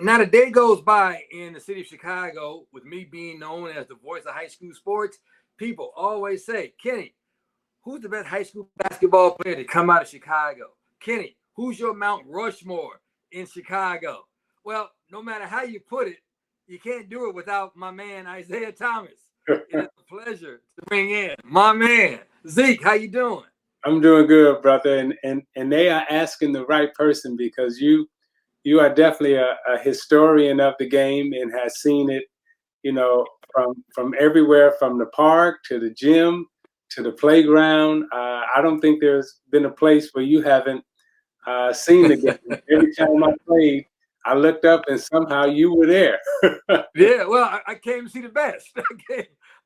Not a day goes by in the city of Chicago with me being known as the voice of high school sports. People always say, Kenny, who's the best high school basketball player to come out of Chicago? Kenny, who's your Mount Rushmore in Chicago? Well, no matter how you put it, you can't do it without my man Isiah Thomas. It is a pleasure to bring in my man Zeke. How you doing? I'm doing good, brother, and they are asking the right person because you are definitely a historian of the game and has seen it, from everywhere, from the park to the gym to the playground. I don't think there's been a place where you haven't seen the game. Every time I played, I looked up and somehow you were there. Yeah, well, I came to see the best.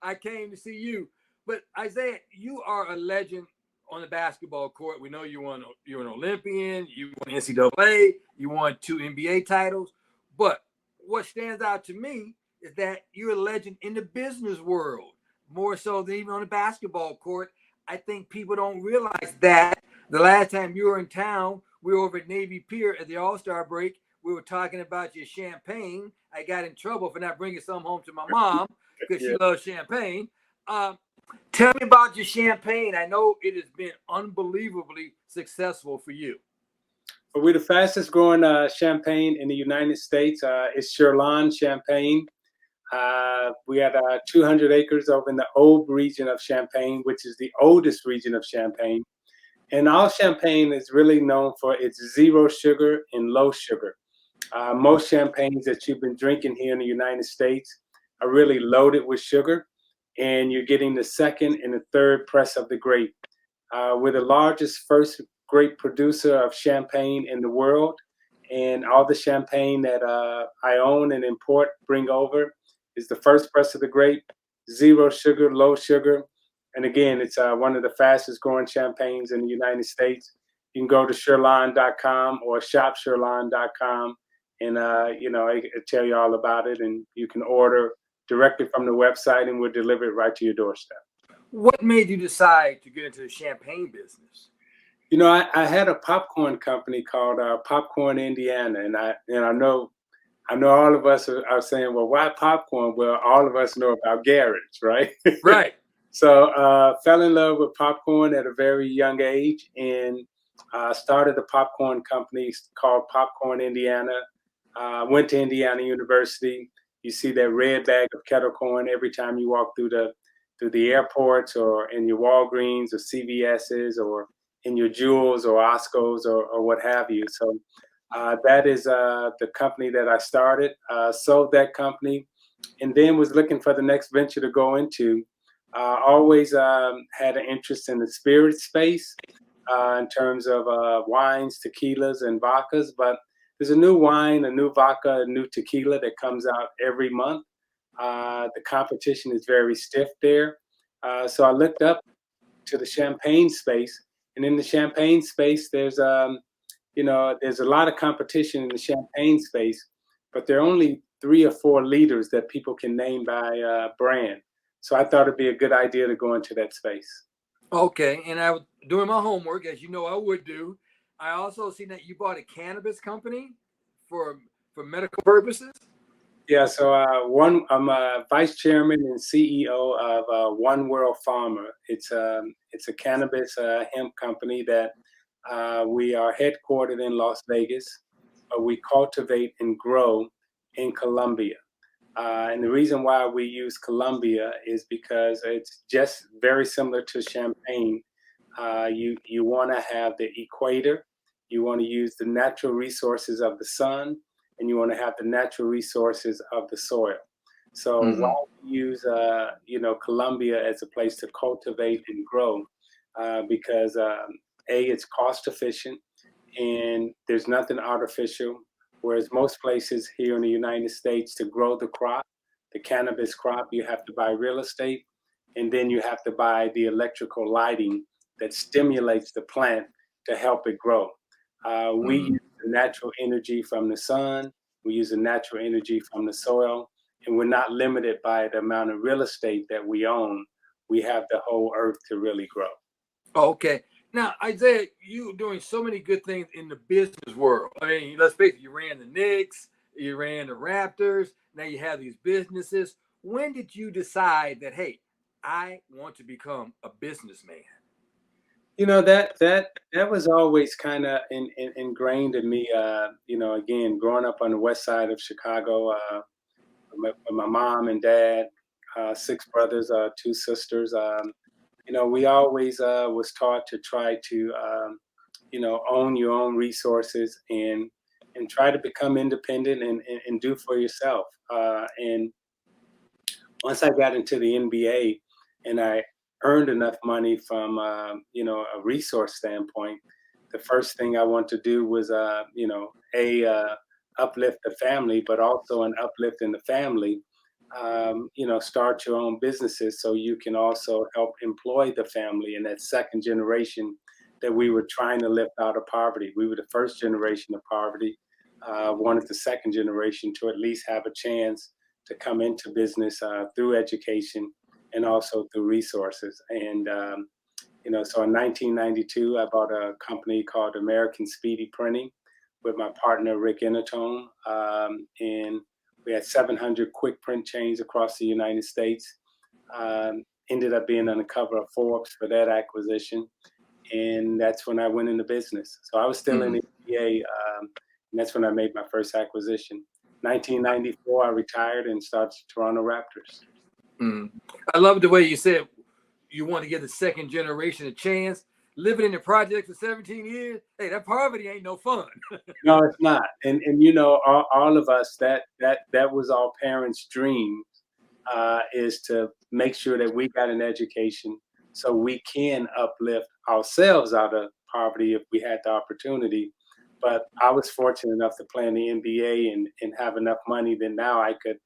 I came to see you. But Isiah, you are a legend on the basketball court. We know you're an Olympian. You won NCAA. You won 2 NBA titles. But what stands out to me is that you're a legend in the business world, more so than even on the basketball court. I think people don't realize that the last time you were in town, we were over at Navy Pier at the All-Star break. We were talking about your champagne. I got in trouble for not bringing some home to my mom because she Yeah. loves champagne. Um, Tell me about your champagne. I know it has been unbelievably successful for you. We're the fastest growing champagne in the United States. It's Sherlan Champagne. We had 200 acres over in the Aube region of Champagne, which is the oldest region of Champagne. And our champagne is really known for its zero sugar and low sugar. Most champagnes that you've been drinking here in the United States are really loaded with sugar, and you're getting the second and the third press of the grape. We're the largest first grape producer of champagne in the world, and all the champagne that I own and import, bring over, is the first press of the grape, zero sugar, low sugar. And again, it's one of the fastest growing champagnes in the United States. You can go to Sherlan.com or shopsherlan.com, and I tell you all about it, and you can order directly from the website, and we'll deliver it right to your doorstep. What made you decide to get into the champagne business? I had a popcorn company called Popcorn Indiana, and I know all of us are saying, well, why popcorn? Well, all of us know about Garrett's, right? Right. So fell in love with popcorn at a very young age, and started a popcorn company called Popcorn Indiana. Went to Indiana University. You see that red bag of kettle corn every time you walk through the airports or in your Walgreens or CVS's or in your Jewels or Oscos or what have you. So that is the company that I started. Sold that company, and then was looking for the next venture to go into. Always had an interest in the spirit space in terms of wines, tequilas, and vodkas. But there's a new wine, a new vodka, a new tequila that comes out every month. The competition is very stiff there. So I looked up to the champagne space, and in the champagne space, there's a lot of competition in the champagne space, but there are only 3 or 4 leaders that people can name by brand. So I thought it'd be a good idea to go into that space. Okay, and I was doing my homework, as you know I would do. I also seen that you bought a cannabis company for for medical purposes. Yeah, so I'm a vice chairman and CEO of One World Farmer. It's a cannabis hemp company that we are headquartered in Las Vegas, but we cultivate and grow in Colombia. And the reason why we use Colombia is because it's just very similar to Champagne. You want to have the equator, you want to use the natural resources of the sun, and you want to have the natural resources of the soil. So Mm-hmm. why we use Colombia as a place to cultivate and grow? Because it's cost efficient, and there's nothing artificial. Whereas most places here in the United States, to grow the crop, the cannabis crop, you have to buy real estate, and then you have to buy the electrical lighting that stimulates the plant to help it grow. We Mm-hmm. use the natural energy from the sun, we use the natural energy from the soil, and we're not limited by the amount of real estate that we own. We have the whole earth to really grow. Okay. Now, Isiah, you doing so many good things in the business world. I mean, let's face it, you ran the Knicks. You ran the Raptors. Now you have these businesses. When did you decide that, hey, I want to become a businessman? That was always kind of ingrained in me. Again, growing up on the west side of Chicago, with my mom and dad, six brothers, two sisters. We always was taught to try to, own your own resources and try to become independent and do for yourself. And once I got into the NBA and I earned enough money from, a resource standpoint, the first thing I want to do was, uplift the family, but also an uplift in the family. Start your own businesses so you can also help employ the family in that second generation that we were trying to lift out of poverty. We were the first generation of poverty. Wanted the second generation to at least have a chance to come into business through education and also through resources. And so in 1992, I bought a company called American Speedy Printing with my partner Rick Inatone, and we had 700 quick print chains across the United States. Ended up being on the cover of Forbes for that acquisition, and that's when I went into business. So I was still in the NBA, and that's when I made my first acquisition. 1994, I retired and started Toronto Raptors. I love the way you said you want to give the second generation a chance. Living in the projects for 17 years, hey, that poverty ain't no fun. No, it's not. And all of us, that was our parents' dream, is to make sure that we got an education so we can uplift ourselves out of poverty if we had the opportunity. But I was fortunate enough to play in the NBA and have enough money that now I could,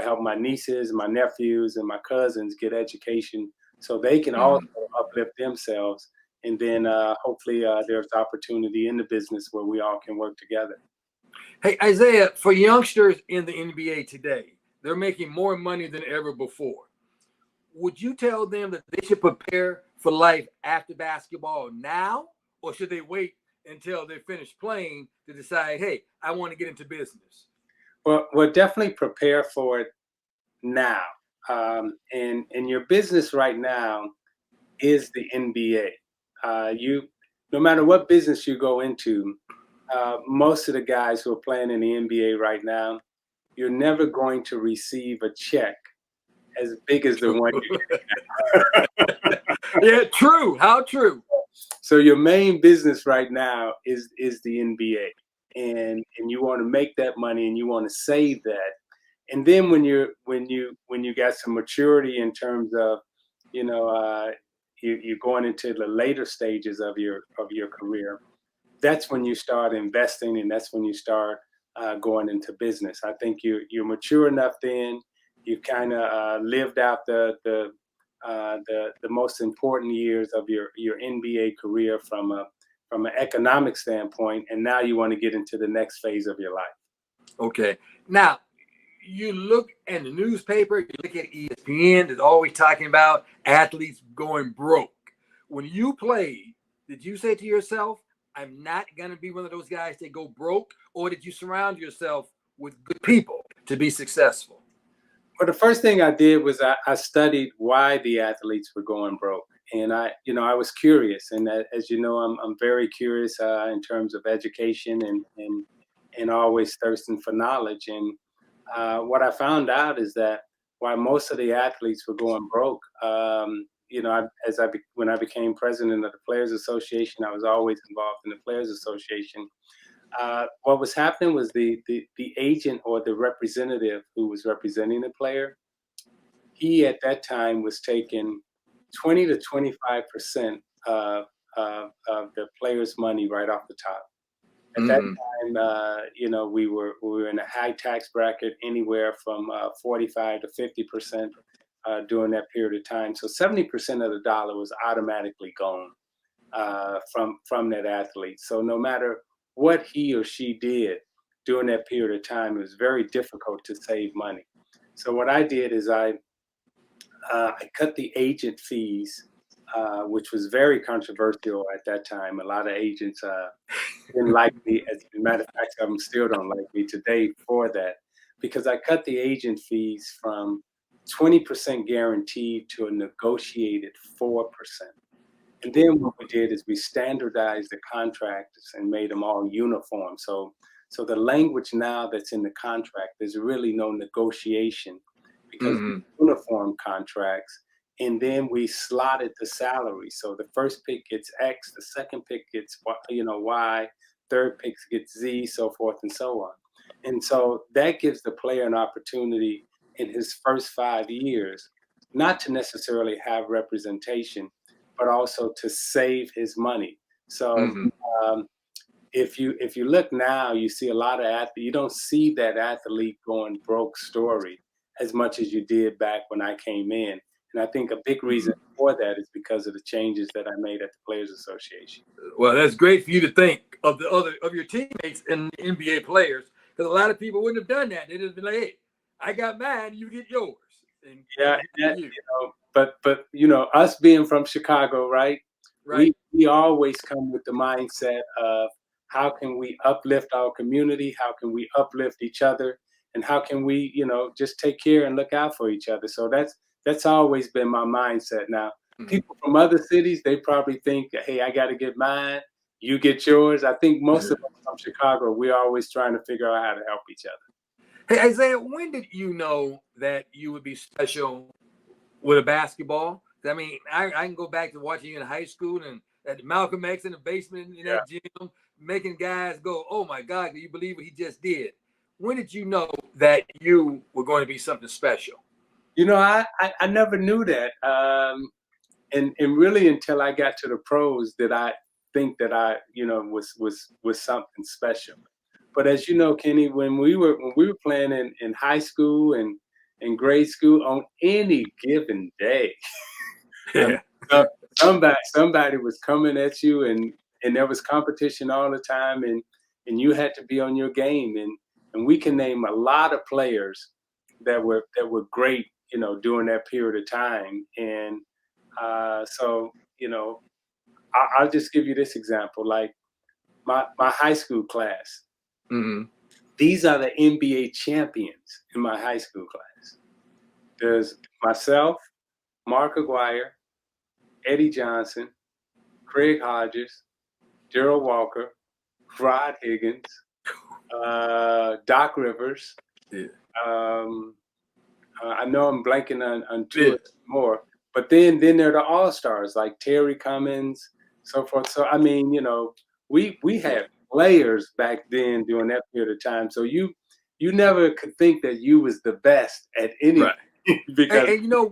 help my nieces, my nephews, and my cousins get education so they can also uplift themselves. And then hopefully there's opportunity in the business where we all can work together. Hey, Isiah, for youngsters in the NBA today, they're making more money than ever before. Would you tell them that they should prepare for life after basketball now, or should they wait until they're finished playing to decide, hey, I want to get into business? Well, definitely prepare for it now. And your business right now is the NBA. No matter what business you go into, most of the guys who are playing in the NBA right now, you're never going to receive a check as big as the one you get. Yeah, true. How true. So your main business right now is the NBA, and you want to make that money and you want to save that. And then when you got some maturity in terms of, you're going into the later stages of your career, that's when you start investing and that's when you start going into business. I think you're mature enough then. You've kind of lived out the most important years of your NBA career from an economic standpoint, and now you want to get into the next phase of your life. Okay. Now, you look in the newspaper, you look at ESPN, they're always talking about athletes going broke. When you played, did you say to yourself, I'm not going to be one of those guys that go broke? Or did you surround yourself with good people to be successful? Well, the first thing I did was I studied why the athletes were going broke. And I was curious. And as you know, I'm very curious in terms of education and always thirsting for knowledge. And what I found out is that while most of the athletes were going broke, when I became president of the Players Association, I was always involved in the Players Association. What was happening was the agent or the representative who was representing the player, he at that time was taking 20 to 25% of the player's money right off the top. At that time, we were in a high tax bracket, anywhere from 45 to 50% during that period of time. So 70% of the dollar was automatically gone from that athlete. So no matter what he or she did during that period of time, it was very difficult to save money. So what I did is I cut the agent fees which was very controversial at that time. A lot of agents didn't like me. As a matter of fact, some still don't like me today for that, because I cut the agent fees from 20% guaranteed to a negotiated 4%. And then what we did is we standardized the contracts and made them all uniform. So the language now that's in the contract, there's really no negotiation because Mm-hmm. uniform contracts. And then we slotted the salary. So the first pick gets X, the second pick gets Y, third pick gets Z, so forth and so on. And so that gives the player an opportunity in his first 5 years, not to necessarily have representation, but also to save his money. So Mm-hmm. um, if you look now, you see a lot of athletes. You don't see that athlete going broke story as much as you did back when I came in. And I think a big reason for that is because of the changes that I made at the Players Association. Well, that's great for you to think of the other of your teammates and NBA players, because a lot of people wouldn't have done that. They'd just been like, "Hey, I got mine, you get yours." And Yeah, good for you. but us being from Chicago, right? Right. We always come with the mindset of how can we uplift our community, how can we uplift each other, and how can we, just take care and look out for each other. So that's always been my mindset. Now, Mm-hmm. people from other cities, they probably think, hey, I got to get mine, you get yours. I think most of us from Chicago, we're always trying to figure out how to help each other. Hey, Isaiah, when did you know that you would be special with a basketball? I mean, I can go back to watching you in high school and at Malcolm X in the basement in Yeah. that gym, making guys go, "Oh my God, do you believe what he just did?" When did you know that you were going to be something special? I never knew that. And really until I got to the pros did I think that I, was something special. But as you know, Kenny, when we were playing in high school and in grade school, on any given day, I mean, Yeah. somebody was coming at you, and there was competition all the time, and you had to be on your game. And we can name a lot of players that were great, during that period of time. And so, I'll just give you this example. Like my high school class, Mm-hmm. these are the NBA champions in my high school class. There's myself, Mark Aguirre, Eddie Johnson, Craig Hodges, Gerald Walker, Rod Higgins, Doc Rivers. Yeah. I know I'm blanking on two more, but then there are the all stars like Terry Cummins, so forth. So I mean, we had players back then during that period of time. So you never could think that you was the best at anything, Right. because And one,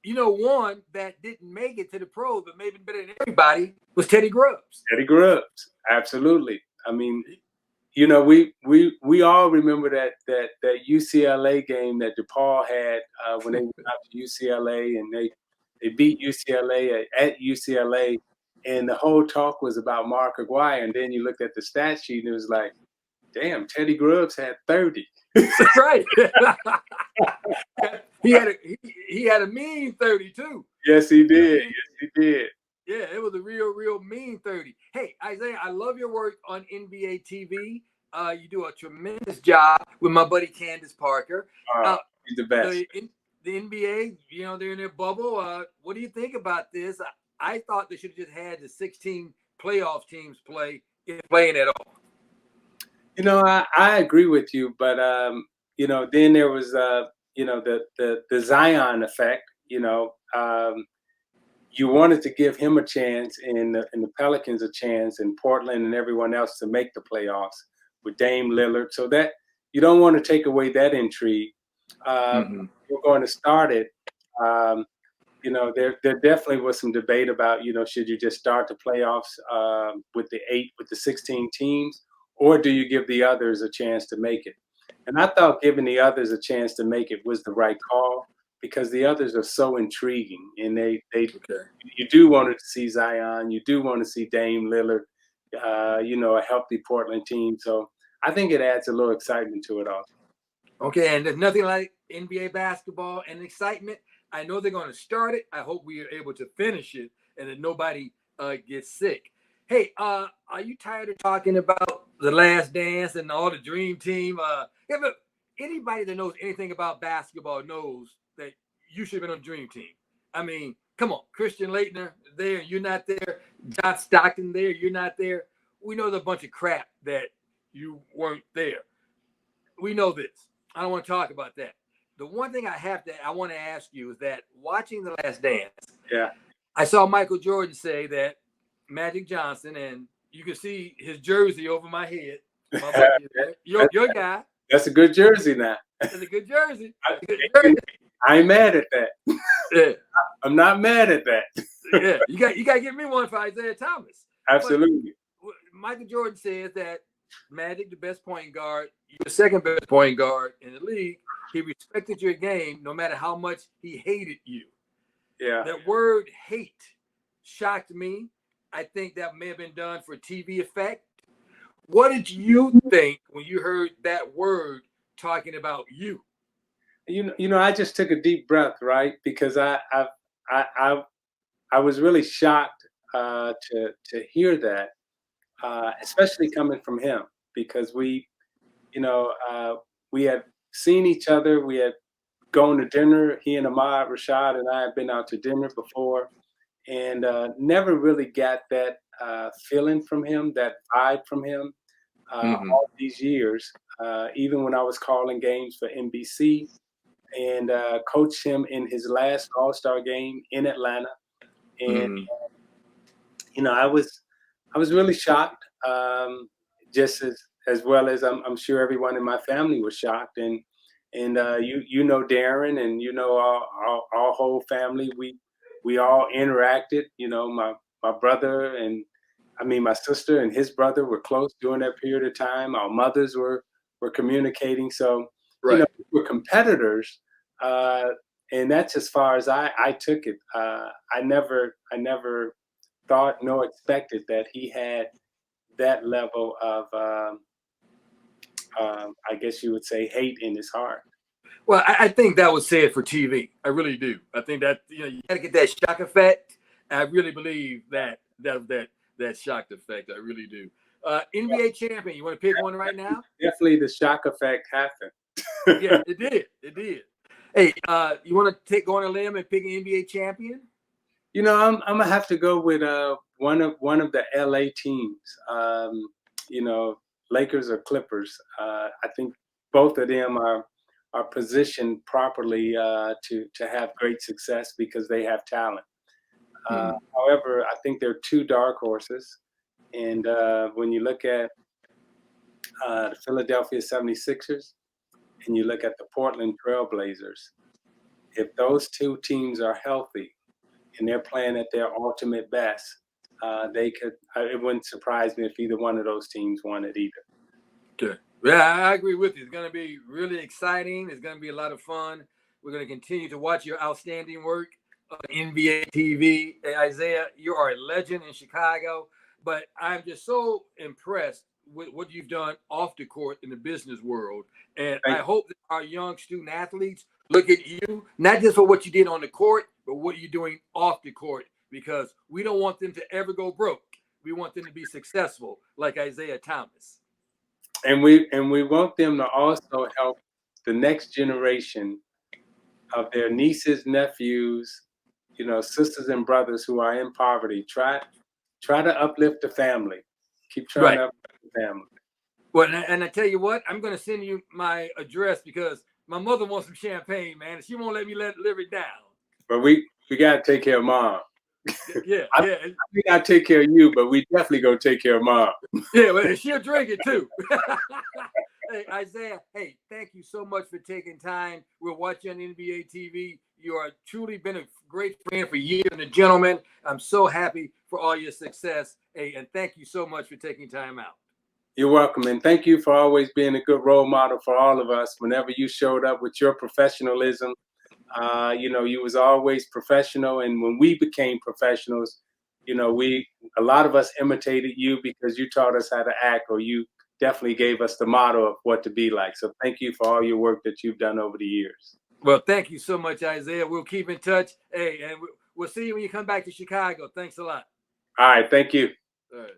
yeah. one that didn't make it to the pros, but maybe better than everybody, was Teddy Grubbs. Teddy Grubbs, absolutely. I mean, we all remember that UCLA game that DePaul had when they went out to UCLA, and they beat UCLA at UCLA, and the whole talk was about Mark Aguirre, and then you looked at the stat sheet and it was like, damn, Teddy Grubbs had 30. Right. he had a mean 30 too. Yes, he did. Yes, he did. Yeah, it was a real mean 30. Hey, Isaiah, I love your work on NBA TV. You do a tremendous job with my buddy Candace Parker. He's the best. The NBA, they're in their bubble. What do you think about this? I thought they should have just had the 16 playoff teams play, if playing at all. I agree with you, but then there was the Zion effect. You wanted to give him a chance, and the Pelicans a chance, and Portland and everyone else to make the playoffs with Dame Lillard. So that you don't want to take away that intrigue. We're going to start it. There definitely was some debate about, should you just start the playoffs with the 16 teams, or do you give the others a chance to make it? And I thought giving the others a chance to make it was the right call, because the others are so intriguing, and you do want to see Zion, you do want to see Dame Lillard, a healthy Portland team. So I think it adds a little excitement to it all. Okay, and there's nothing like NBA basketball and excitement. I know they're going to start it. I hope we are able to finish it and that nobody gets sick. Hey, are you tired of talking about the Last Dance and all the Dream Team? Yeah, look, anybody that knows anything about basketball knows that you should have been on the Dream Team. I mean, come on, Christian Laettner there, you're not there. John Stockton there, you're not there. We know there's a bunch of crap that you weren't there. We know this. I don't want to talk about that. The one thing I want to ask you is that watching The Last Dance, Yeah. I saw Michael Jordan say that Magic Johnson, and you can see his jersey over my head. Your guy. That's a good jersey now. That's a good jersey. I ain't mad at that. Yeah. I'm not mad at that. Yeah, you got to get me one for Isiah Thomas. Absolutely. But Michael Jordan says that Magic, the best point guard, you're the second best point guard in the league. He respected your game no matter how much he hated you. Yeah. That word hate shocked me. I think that may have been done for TV effect. What did you think when you heard that word talking about you? You know, I just took a deep breath, right? Because I was really shocked to hear that, especially coming from him, because we had seen each other. We had gone to dinner. He and Ahmad Rashad and I had been out to dinner before, and never really got that feeling from him, that vibe from him all these years. Even when I was calling games for NBC and coached him in his last All-Star game in Atlanta, and I was really shocked, just as well as I'm sure everyone in my family was shocked, and you know Darren, and you know our whole family. We all interacted. You know, my brother and my sister and his brother were close during that period of time. Our mothers were communicating, so right. We were competitors, and that's as far as I took it. I never thought nor expected that he had that level of I guess you would say hate in his heart. Well, I think that was said for TV. I really do. I think that you got to get that shock effect. I really believe that shock effect. I really do. NBA champion. You want to pick one right now? Definitely, the shock effect happened. Yeah, it did. It did. Hey, you want to go on a limb and pick an NBA champion? You know, I'm gonna have to go with one of the LA teams. Lakers or Clippers. I think both of them are positioned properly to have great success because they have talent. However, I think they're two dark horses, and when you look at the Philadelphia 76ers and you look at the Portland Trail Blazers, if those two teams are healthy and they're playing at their ultimate best, they could. It wouldn't surprise me if either one of those teams won it either. Okay. Yeah, I agree with you. It's going to be really exciting. It's going to be a lot of fun. We're going to continue to watch your outstanding work on NBA TV. Hey, Isiah, you are a legend in Chicago, but I'm just so impressed with what you've done off the court in the business world. And I hope that our young student athletes look at you, not just for what you did on the court, but what you're doing off the court, because we don't want them to ever go broke. We want them to be successful like Isiah Thomas. And we want them to also help the next generation of their nieces, nephews, sisters and brothers who are in poverty. Try to uplift the family. Keep trying to uplift the family. Well, and I tell you what, I'm going to send you my address because my mother wants some champagne, man, and she won't let me live it down. But we got to take care of Mom. Yeah, I think I take care of you, but we definitely go take care of Mom. Yeah, but she'll drink it too. Hey, Isiah, hey, thank you so much for taking time. We're watching on NBA TV. You are truly been a great friend for years and a gentleman. I'm so happy for all your success. Hey, and thank you so much for taking time out. You're welcome, and thank you for always being a good role model for all of us. Whenever you showed up with your professionalism, you was always professional, and when we became professionals, a lot of us imitated you because you taught us how to act, or you definitely gave us the motto of what to be like. So thank you for all your work that you've done over the years. Well, thank you so much, Isiah. We'll keep in touch. Hey, and we'll see you when you come back to Chicago. Thanks a lot. All right. Thank you. All right.